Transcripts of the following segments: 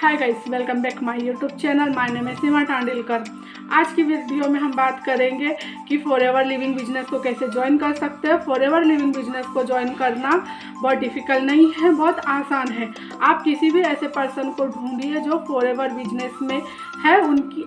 Hi guys, welcome back my YouTube channel. My name है सीमा टांडिलकर। आज की वीडियो में हम बात करेंगे कि फॉरएवर लिविंग बिजनेस को कैसे ज्वाइन कर सकते हैं। फॉरएवर लिविंग बिजनेस को ज्वाइन करना बहुत डिफ़िकल्ट नहीं है, बहुत आसान है। आप किसी भी ऐसे पर्सन को ढूंढिए जो फॉरएवर बिजनेस में है,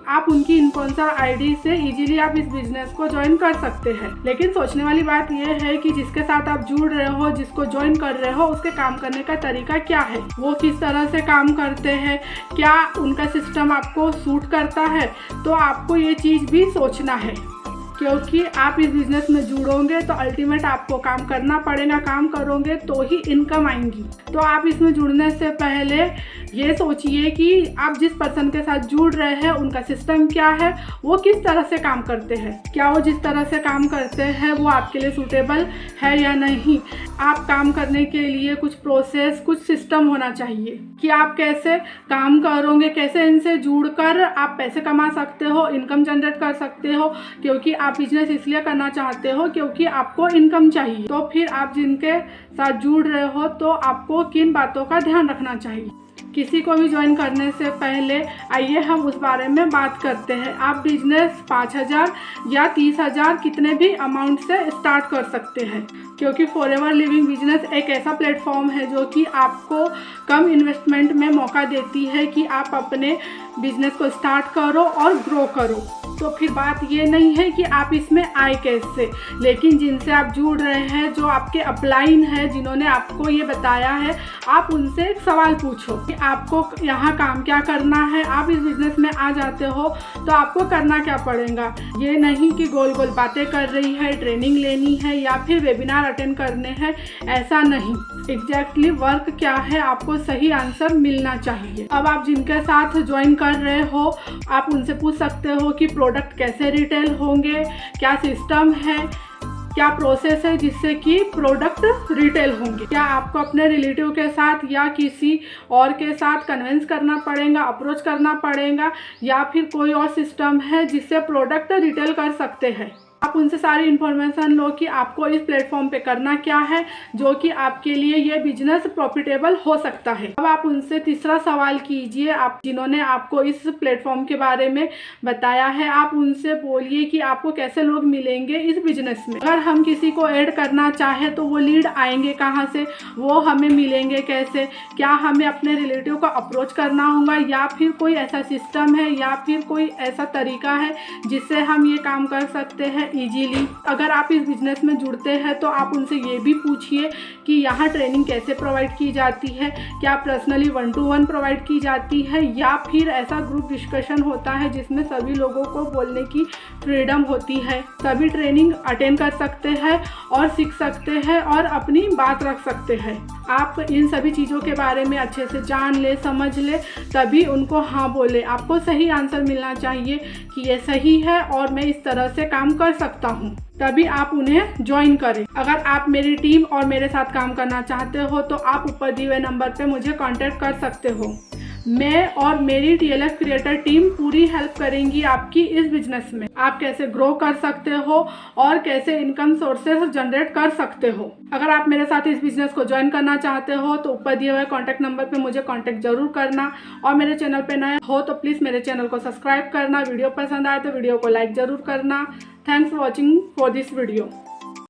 आप उनकी इन्फ्लुएंसर आईडी से इजीली आप इस बिजनेस को ज्वाइन कर सकते हैं। लेकिन सोचने वाली बात यह है कि जिसके साथ आप जुड़ रहे हो, जिसको ज्वाइन कर रहे हो, उसके काम करने का तरीका क्या है, वो किस तरह से काम करते हैं, क्या उनका सिस्टम आपको सूट करता है। तो आपको ये चीज़ भी सोचना है, क्योंकि आप इस बिज़नेस में जुड़ोगे तो अल्टीमेट आपको काम करना पड़ेगा। काम करोगे तो ही इनकम आएंगी। तो आप इसमें जुड़ने से पहले ये सोचिए कि आप जिस पर्सन के साथ जुड़ रहे हैं उनका सिस्टम क्या है, वो किस तरह से काम करते हैं, क्या वो जिस तरह से काम करते हैं वो आपके लिए सूटेबल है या नहीं। आप काम करने के लिए कुछ प्रोसेस, कुछ सिस्टम होना चाहिए कि आप कैसे काम करोगे, कैसे इनसे जुड़कर आप पैसे कमा सकते हो, इनकम जनरेट कर सकते हो। क्योंकि आप बिजनेस इसलिए करना चाहते हो क्योंकि आपको इनकम चाहिए। तो फिर आप जिनके साथ जुड़ रहे हो तो आपको किन बातों का ध्यान रखना चाहिए। किसी को भी ज्वाइन करने से पहले आइए हम उस बारे में बात करते हैं। आप बिजनेस 5,000 या 30,000 कितने भी अमाउंट से स्टार्ट कर सकते हैं, क्योंकि फॉरएवर लिविंग बिजनेस एक ऐसा प्लेटफॉर्म है जो कि आपको कम इन्वेस्टमेंट में मौका देती है कि आप अपने बिजनेस को स्टार्ट करो और ग्रो करो। तो फिर बात ये नहीं है कि आप इसमें आए कैसे, लेकिन जिनसे आप जुड़ रहे हैं, जो आपके अपलाइन है, जिन्होंने आपको ये बताया है, आप उनसे एक सवाल पूछो कि आपको यहाँ काम क्या करना है। आप इस बिज़नेस में आ जाते हो तो आपको करना क्या पड़ेगा। ये नहीं कि गोल गोल बातें कर रही है, ट्रेनिंग लेनी है या फिर वेबिनार अटेंड करने हैं, ऐसा नहीं। एग्जैक्टली वर्क क्या है, आपको सही आंसर मिलना चाहिए। अब आप जिनके साथ ज्वाइन कर रहे हो, आप उनसे पूछ सकते हो कि प्रोडक्ट कैसे रिटेल होंगे, क्या सिस्टम है, क्या प्रोसेस है जिससे कि प्रोडक्ट रिटेल होंगे। क्या आपको अपने रिलेटिव के साथ या किसी और के साथ कन्विंस करना पड़ेगा, अप्रोच करना पड़ेगा, या फिर कोई और सिस्टम है जिससे प्रोडक्ट रिटेल कर सकते हैं। आप उनसे सारी इन्फॉर्मेशन लो कि आपको इस प्लेटफॉर्म पे करना क्या है, जो कि आपके लिए ये बिजनेस प्रॉफिटेबल हो सकता है। अब आप उनसे तीसरा सवाल कीजिए, आप जिन्होंने आपको इस प्लेटफॉर्म के बारे में बताया है, आप उनसे बोलिए कि आपको कैसे लोग मिलेंगे इस बिजनेस में। अगर हम किसी को ऐड करना चाहे तो वो लीड आएंगे कहाँ से, वो हमें मिलेंगे कैसे, क्या हमें अपने रिलेटिव को अप्रोच करना होगा, या फिर कोई ऐसा सिस्टम है या फिर कोई ऐसा तरीका है जिससे हम ये काम कर सकते हैं इजीली। अगर आप इस बिजनेस में जुड़ते हैं तो आप उनसे ये भी पूछिए कि यहाँ ट्रेनिंग कैसे प्रोवाइड की जाती है, क्या पर्सनली 1-to-1 प्रोवाइड की जाती है, या फिर ऐसा ग्रुप डिस्कशन होता है जिसमें सभी लोगों को बोलने की फ्रीडम होती है। सभी ट्रेनिंग अटेंड कर सकते हैं और सीख सकते हैं और अपनी बात रख सकते हैं। आप इन सभी चीज़ों के बारे में अच्छे से जान ले, समझ ले, तभी उनको हाँ बोले। आपको सही आंसर मिलना चाहिए कि ये सही है और मैं इस तरह से काम कर सकता हूँ, तभी आप उन्हें ज्वाइन करें। अगर आप मेरी टीम और मेरे साथ काम करना चाहते हो तो आप ऊपर दिए हुए नंबर पे मुझे कांटेक्ट कर सकते हो। मैं और मेरी TLF क्रिएटर टीम पूरी हेल्प करेंगी आपकी इस बिजनेस में। आप कैसे ग्रो कर सकते हो और कैसे इनकम सोर्सेस जनरेट कर सकते हो। अगर आप मेरे साथ इस बिजनेस को ज्वाइन करना चाहते हो तो ऊपर दिए हुए कॉन्टैक्ट नंबर पे मुझे कांटेक्ट जरूर करना। और मेरे चैनल पे नए हो तो प्लीज़ मेरे चैनल को सब्सक्राइब करना। वीडियो पसंद आए तो वीडियो को लाइक ज़रूर करना। Thanks for watching for this video.